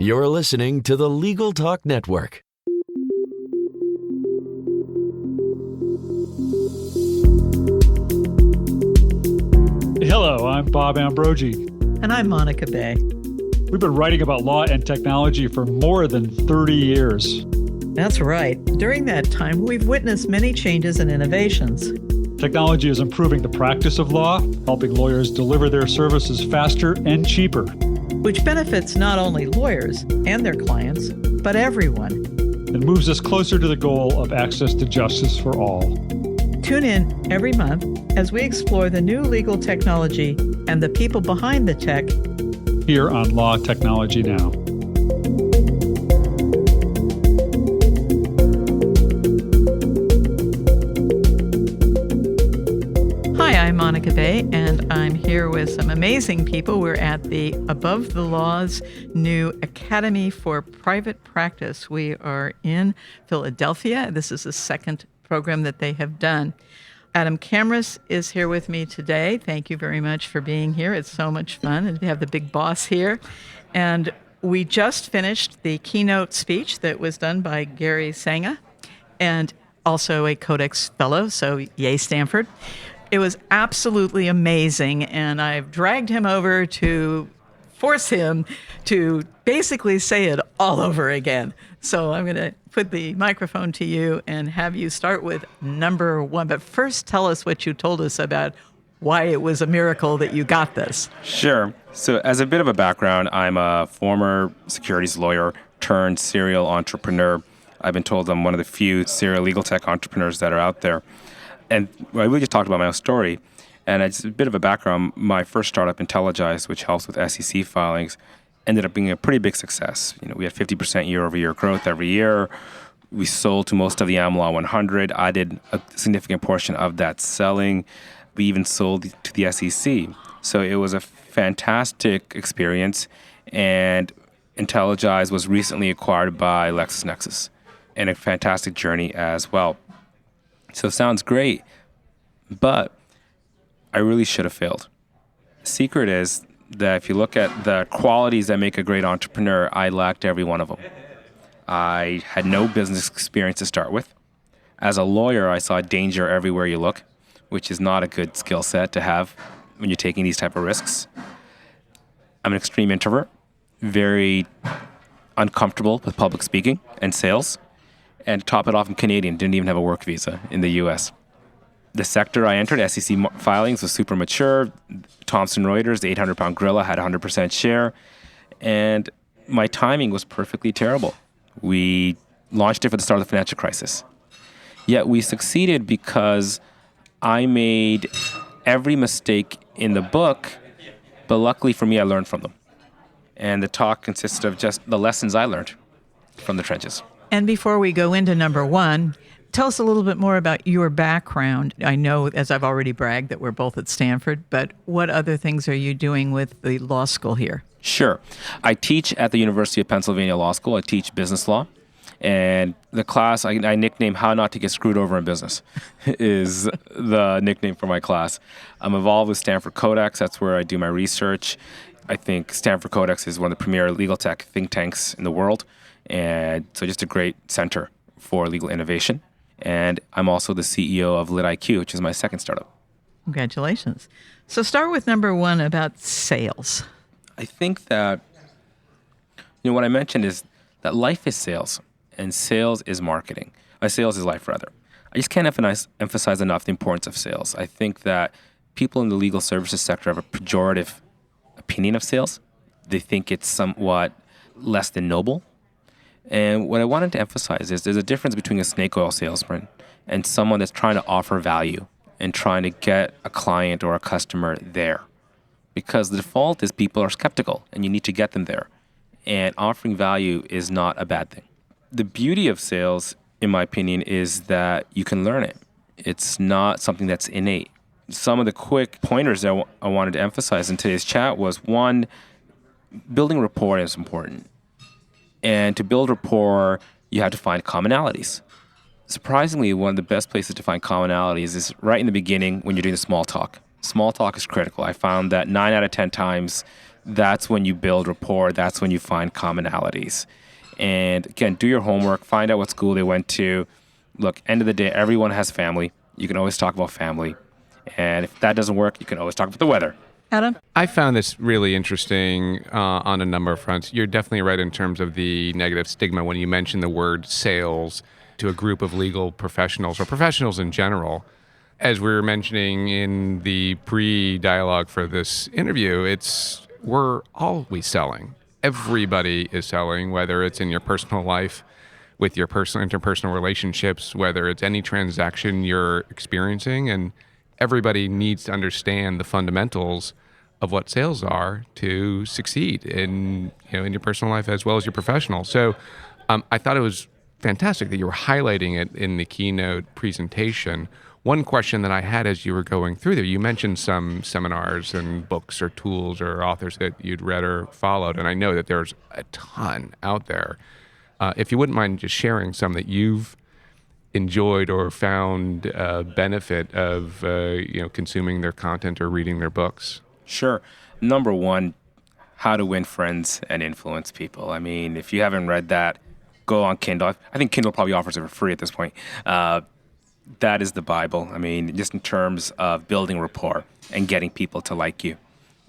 You're listening to the Legal Talk Network. Hello, I'm Bob Ambrogi. And I'm Monica Bay. We've been writing about law and technology for more than 30 years. That's right. During that time, we've witnessed many changes and innovations. Technology is improving the practice of law, helping lawyers deliver their services faster and cheaper. Which benefits not only lawyers and their clients, but everyone. And moves us closer to the goal of access to justice for all. Tune in every month as we explore the new legal technology and the people behind the tech here on Law Technology Now. Hi, I'm Monica Bay, and I'm here with some amazing people. We're at the Above the Law's new Academy for Private Practice. We are in Philadelphia. This is the second program that they have done. Adam Camras is here with me today. Thank you very much for being here. It's so much fun, and we have the big boss here. And we just finished the keynote speech that was done by Gary Sangha, and also a Codex Fellow, so yay, Stanford. It was absolutely amazing, and I've dragged him over to force him to basically say it all over again. So I'm going to put the microphone to you and have you start with number one. But first, tell us what you told us about why it was a miracle that you got this. Sure. So as a bit of a background, I'm a former securities lawyer turned serial entrepreneur. I've been told I'm one of the few serial legal tech entrepreneurs that are out there. And I really just talked about my own story. And it's a bit of a background. My first startup, Intelligize, which helps with SEC filings, ended up being a pretty big success. We had 50% year-over-year growth every year. We sold to most of the AmLaw 100. I did a significant portion of that selling. We even sold to the SEC. So it was a fantastic experience. And Intelligize was recently acquired by LexisNexis, and a fantastic journey as well. So it sounds great, but I really should have failed. The secret is that if you look at the qualities that make a great entrepreneur, I lacked every one of them. I had no business experience to start with. As a lawyer, I saw danger everywhere you look, which is not a good skill set to have when you're taking these type of risks. I'm an extreme introvert, very uncomfortable with public speaking and sales. And to top it off, I'm Canadian, didn't even have a work visa in the U.S. The sector I entered, SEC filings, was super mature. Thomson Reuters, the 800-pound gorilla, had 100% share. And my timing was perfectly terrible. We launched it for the start of the financial crisis. Yet we succeeded because I made every mistake in the book, but luckily for me, I learned from them. And the talk consisted of just the lessons I learned from the trenches. And before we go into number one, tell us a little bit more about your background. I know, as I've already bragged, that we're both at Stanford, but what other things are you doing with the law school here? Sure. I teach at the University of Pennsylvania Law School. I teach business law. And the class I nickname How Not to Get Screwed Over in Business is the nickname for my class. I'm involved with Stanford Codex. That's where I do my research. I think Stanford Codex is one of the premier legal tech think tanks in the world. And so just a great center for legal innovation. And I'm also the CEO of LitIQ, which is my second startup. Congratulations. So start with number one about sales. I think that, what I mentioned is that life is sales and sales is marketing. Sales is life, rather. I just can't emphasize enough the importance of sales. I think that people in the legal services sector have a pejorative opinion of sales. They think it's somewhat less than noble. And what I wanted to emphasize is there's a difference between a snake oil salesman and someone that's trying to offer value and trying to get a client or a customer there. Because the default is people are skeptical and you need to get them there. And offering value is not a bad thing. The beauty of sales, in my opinion, is that you can learn it. It's not something that's innate. Some of the quick pointers that I wanted to emphasize in today's chat was, one, building rapport is important. And to build rapport, you have to find commonalities. Surprisingly, one of the best places to find commonalities is right in the beginning when you're doing the small talk. Small talk is critical. I found that 9 out of 10 times That's when you build rapport. That's when you find commonalities. And again, do your homework, find out what school they went to. Look, end of the day, everyone has family. You can always talk about family. And if that doesn't work, you can always talk about the weather. Adam? I found this really interesting on a number of fronts. You're definitely right in terms of the negative stigma when you mention the word sales to a group of legal professionals or professionals in general. As we were mentioning in the pre-dialogue for this interview, we're always selling. Everybody is selling, whether it's in your personal life, with your personal interpersonal relationships, whether it's any transaction you're experiencing, and everybody needs to understand the fundamentals of what sales are to succeed in your personal life as well as your professional. So I thought it was fantastic that you were highlighting it in the keynote presentation. One question that I had as you were going through there, you mentioned some seminars and books or tools or authors that you'd read or followed, and I know that there's a ton out there. If you wouldn't mind just sharing some that you've enjoyed or found benefit of consuming their content or reading their books. Sure. Number one, How to Win Friends and Influence People. I mean, if you haven't read that, go on Kindle. I think Kindle probably offers it for free at this point. That is the Bible. I mean, just in terms of building rapport and getting people to like you.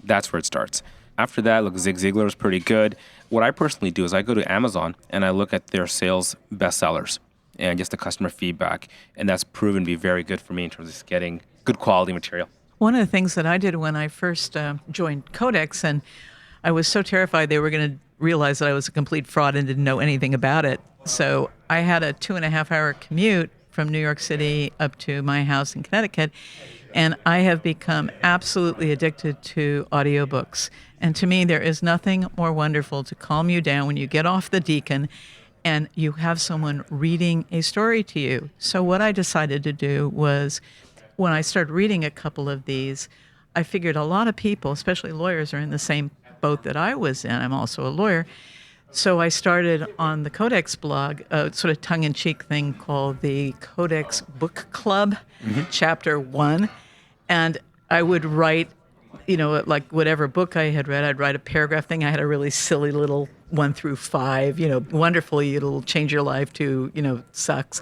That's where it starts. After that, look, Zig Ziglar is pretty good. What I personally do is I go to Amazon and I look at their sales bestsellers and just the customer feedback. And that's proven to be very good for me in terms of getting good quality material. One of the things that I did when I first joined Codex, and I was so terrified they were going to realize that I was a complete fraud and didn't know anything about it. So I had a 2.5-hour commute from New York City up to my house in Connecticut, and I have become absolutely addicted to audiobooks. And to me, there is nothing more wonderful to calm you down when you get off the Deacon and you have someone reading a story to you. So what I decided to do was, when I started reading a couple of these, I figured a lot of people, especially lawyers, are in the same boat that I was in. I'm also a lawyer. So I started on the Codex blog, a sort of tongue-in-cheek thing called the Codex Book Club, Chapter 1. And I would write, like whatever book I had read, I'd write a paragraph thing. I had a really silly little 1 through 5, wonderfully, it'll change your life, to, sucks.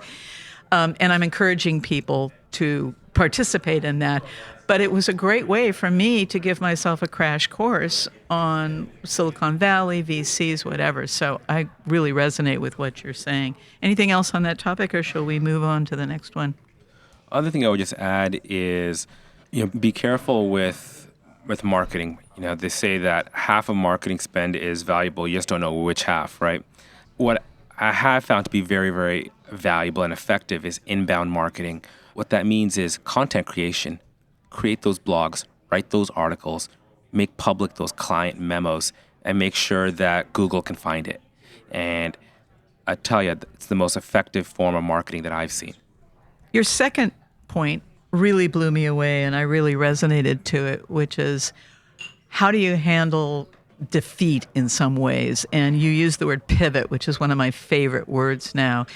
And I'm encouraging people to participate in that. But it was a great way for me to give myself a crash course on Silicon Valley, VCs, whatever. So I really resonate with what you're saying. Anything else on that topic, or shall we move on to the next one? Other thing I would just add is, be careful with marketing. They say that half of marketing spend is valuable. You just don't know which half, right? What I have found to be very, very valuable and effective is inbound marketing. What that means is content creation. Create those blogs, write those articles, make public those client memos, and make sure that Google can find it. And I tell you, it's the most effective form of marketing that I've seen. Your second point really blew me away, and I really resonated to it, which is, how do you handle defeat in some ways? And you used the word pivot, which is one of my favorite words now.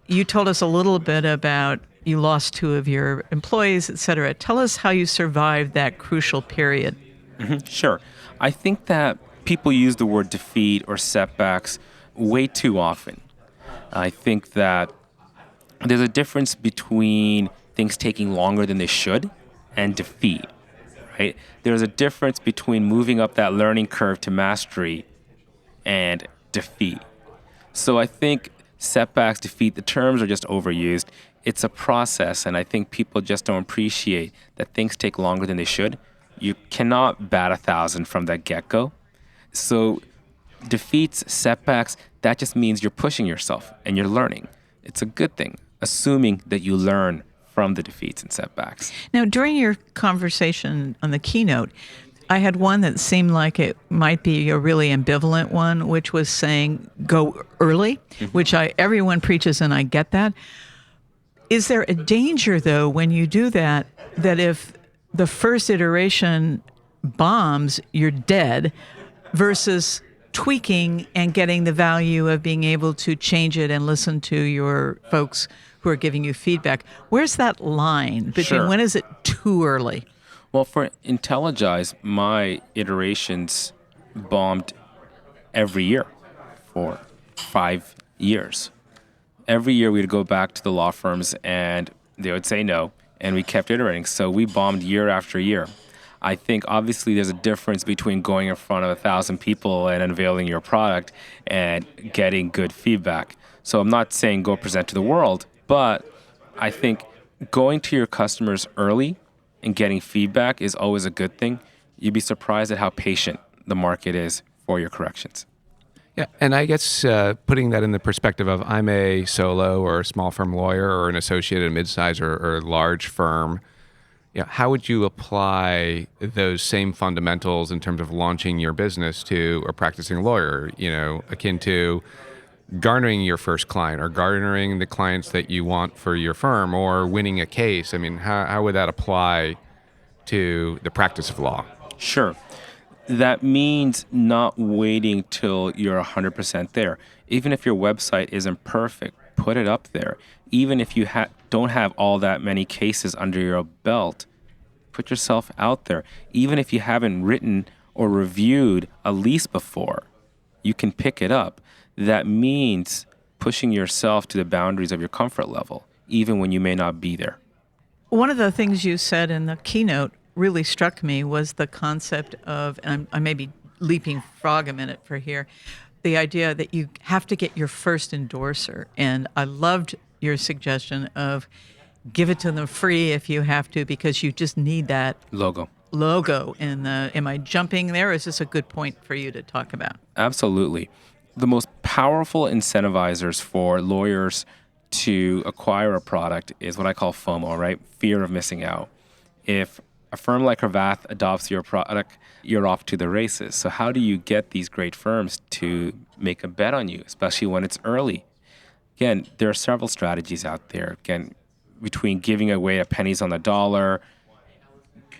You told us a little bit about you lost 2 of your employees, et cetera. Tell us how you survived that crucial period. Sure. I think that people use the word defeat or setbacks way too often. I think that there's a difference between things taking longer than they should and defeat, right? There's a difference between moving up that learning curve to mastery and defeat. So I think setbacks, defeat, the terms are just overused. It's a process, and I think people just don't appreciate that things take longer than they should. You cannot bat 1,000 from the get-go. So defeats, setbacks, that just means you're pushing yourself and you're learning. It's a good thing, assuming that you learn from the defeats and setbacks. Now, during your conversation on the keynote, I had one that seemed like it might be a really ambivalent one, which was saying go early, which everyone preaches, and I get that. Is there a danger, though, when you do that if the first iteration bombs, you're dead, versus tweaking and getting the value of being able to change it and listen to your folks who are giving you feedback? Where's that line between Sure. When is it too early? Well, for IntelliGize, my iterations bombed every year for 5 years. Every year we'd go back to the law firms and they would say no, and we kept iterating. So we bombed year after year. I think obviously there's a difference between going in front of 1,000 people and unveiling your product and getting good feedback. So I'm not saying go present to the world, but I think going to your customers early and getting feedback is always a good thing. You'd be surprised at how patient the market is for your corrections. Yeah, and I guess putting that in the perspective of I'm a solo or a small firm lawyer or an associate at a mid-size or large firm, how would you apply those same fundamentals in terms of launching your business to a practicing lawyer, akin to garnering your first client or garnering the clients that you want for your firm or winning a case? I mean, how would that apply to the practice of law? Sure. That means not waiting till you're 100% there. Even if your website isn't perfect, put it up there. Even if you don't have all that many cases under your belt, put yourself out there. Even if you haven't written or reviewed a lease before, you can pick it up. That means pushing yourself to the boundaries of your comfort level, even when you may not be there. One of the things you said in the keynote really struck me was the concept of, and I may be leaping frog a minute for here, the idea that you have to get your first endorser. And I loved your suggestion of give it to them free if you have to, because you just need that Logo. And am I jumping there? Or is this a good point for you to talk about? Absolutely. The most powerful incentivizers for lawyers to acquire a product is what I call FOMO, right? Fear of missing out. If a firm like Cravath adopts your product, you're off to the races. So how do you get these great firms to make a bet on you, especially when it's early? Again, there are several strategies out there. Again, between giving away pennies on the dollar,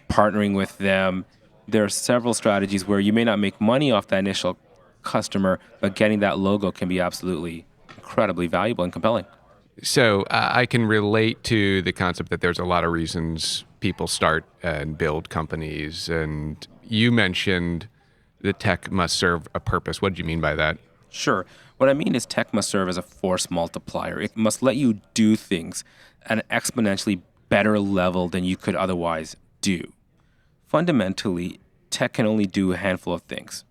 partnering with them, there are several strategies where you may not make money off that initial customer, but getting that logo can be absolutely incredibly valuable and compelling. So I can relate to the concept that there's a lot of reasons people start and build companies. And you mentioned that tech must serve a purpose. What do you mean by that? Sure. What I mean is tech must serve as a force multiplier. It must let you do things at an exponentially better level than you could otherwise do. Fundamentally, tech can only do a handful of things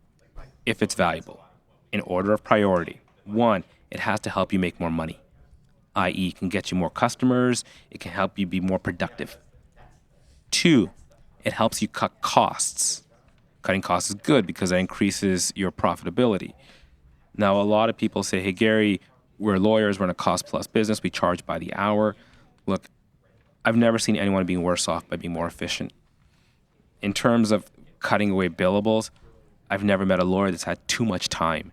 if it's valuable. In order of priority, 1, it has to help you make more money, i.e. it can get you more customers, it can help you be more productive. 2, it helps you cut costs. Cutting costs is good because that increases your profitability. Now, a lot of people say, hey, Gary, we're lawyers, we're in a cost-plus business, we charge by the hour. Look, I've never seen anyone being worse off by being more efficient. In terms of cutting away billables, I've never met a lawyer that's had too much time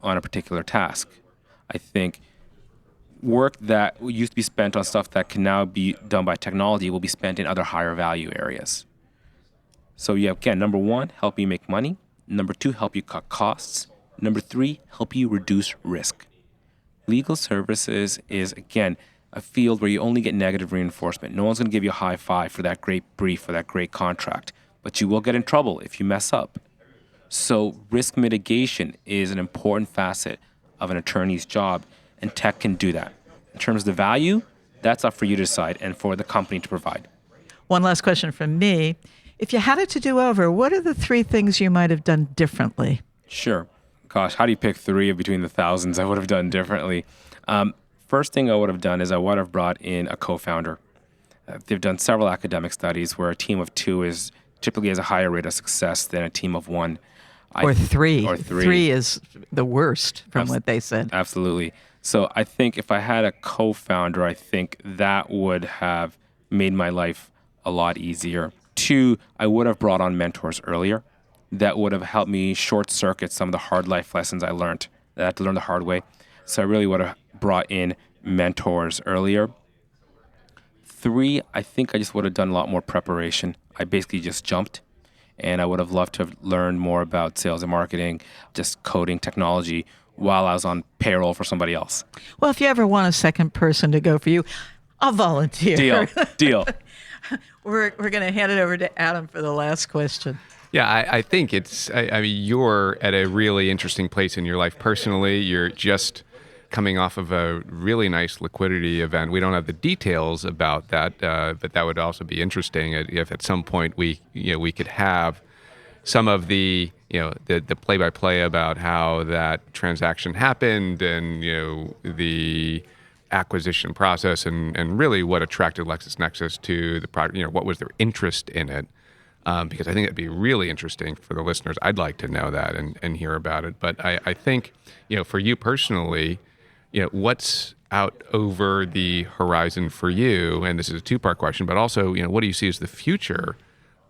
on a particular task. I think work that used to be spent on stuff that can now be done by technology will be spent in other higher value areas. So again, number 1, help you make money. Number 2, help you cut costs. Number 3, help you reduce risk. Legal services is, again, a field where you only get negative reinforcement. No one's going to give you a high five for that great brief, for that great contract, but you will get in trouble if you mess up. So risk mitigation is an important facet of an attorney's job, and tech can do that. In terms of the value, that's up for you to decide and for the company to provide. One last question from me. If you had it to do over, what are the 3 things you might have done differently? Sure. Gosh, how do you pick 3 between the thousands I would have done differently? First thing I would have done is I would have brought in a co-founder. They've done several academic studies where a team of 2 is typically has a higher rate of success than a team of 1. Or 3. Or 3. 3 is the worst from what they said. Absolutely. So I think if I had a co-founder, I think that would have made my life a lot easier. 2, I would have brought on mentors earlier. That would have helped me short circuit some of the hard life lessons I learned that I had to learn the hard way. So I really would have brought in mentors earlier. 3, I think I just would have done a lot more preparation. I basically just jumped, and I would have loved to have learned more about sales and marketing, just coding technology while I was on payroll for somebody else. Well, if you ever want a second person to go for you, I'll volunteer. Deal. We're going to hand it over to Adam for the last question. Yeah, I think I mean, you're at a really interesting place in your life personally. You're just coming off of a really nice liquidity event. We don't have the details about that, but that would also be interesting if at some point we could have some of the play-by-play about how that transaction happened and the acquisition process and really what attracted LexisNexis to the product. What was their interest in it? Because I think it'd be really interesting for the listeners. I'd like to know that and hear about it. But I think, for you personally, what's out over the horizon for you? And this is a two-part question, but also, what do you see as the future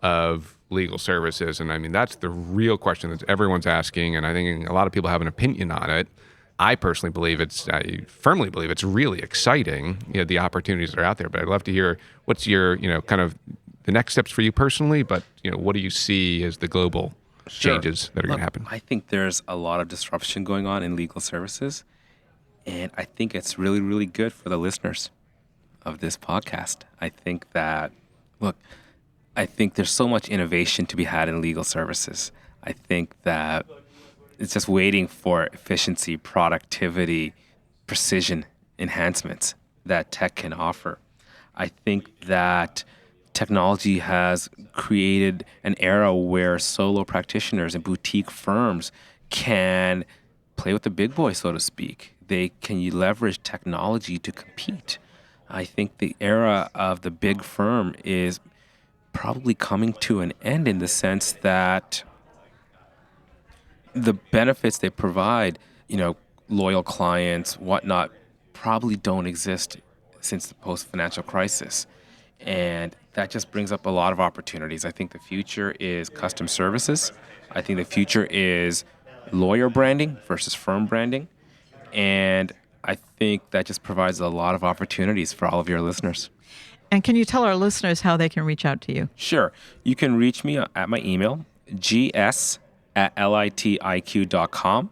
of legal services? And I mean, that's the real question that everyone's asking. And I think a lot of people have an opinion on it. I firmly believe it's really exciting, the opportunities that are out there. But I'd love to hear what's your, kind of the next steps for you personally, but what do you see as the global changes that are going to happen? I think there's a lot of disruption going on in legal services, and I think it's really, really good for the listeners of this podcast. I think there's so much innovation to be had in legal services. I think that it's just waiting for efficiency, productivity, precision enhancements that tech can offer. I think that technology has created an era where solo practitioners and boutique firms can play with the big boys, so to speak. They can leverage technology to compete. I think the era of the big firm is probably coming to an end in the sense that the benefits they provide, loyal clients, whatnot, probably don't exist since the post-financial crisis. And that just brings up a lot of opportunities. I think the future is custom services. I think the future is lawyer branding versus firm branding. And I think that just provides a lot of opportunities for all of your listeners. And can you tell our listeners how they can reach out to you? Sure. You can reach me at my email, gs@litiq.com,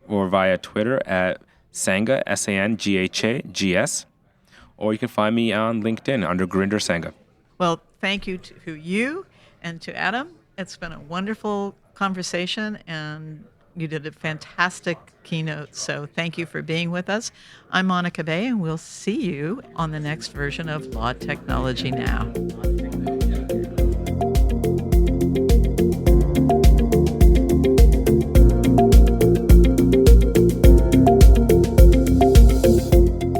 or via Twitter at Sangha, SANGHA, or you can find me on LinkedIn under Gurinder Sangha. Well, thank you to you and to Adam. It's been a wonderful conversation, and you did a fantastic keynote. So thank you for being with us. I'm Monica Bay, and we'll see you on the next version of Law Technology Now.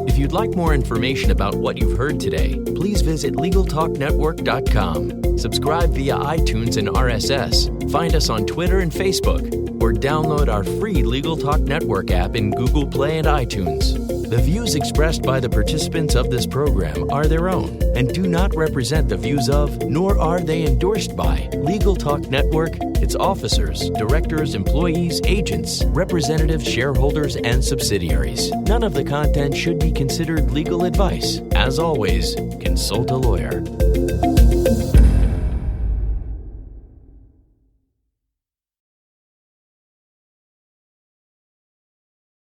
If you'd like more information about what you've heard today, please visit LegalTalkNetwork.com. Subscribe via iTunes and RSS. Find us on Twitter and Facebook, or download our free Legal Talk Network app in Google Play and iTunes. The views expressed by the participants of this program are their own and do not represent the views of, nor are they endorsed by, Legal Talk Network, its officers, directors, employees, agents, representatives, shareholders, and subsidiaries. None of the content should be considered legal advice. As always, consult a lawyer.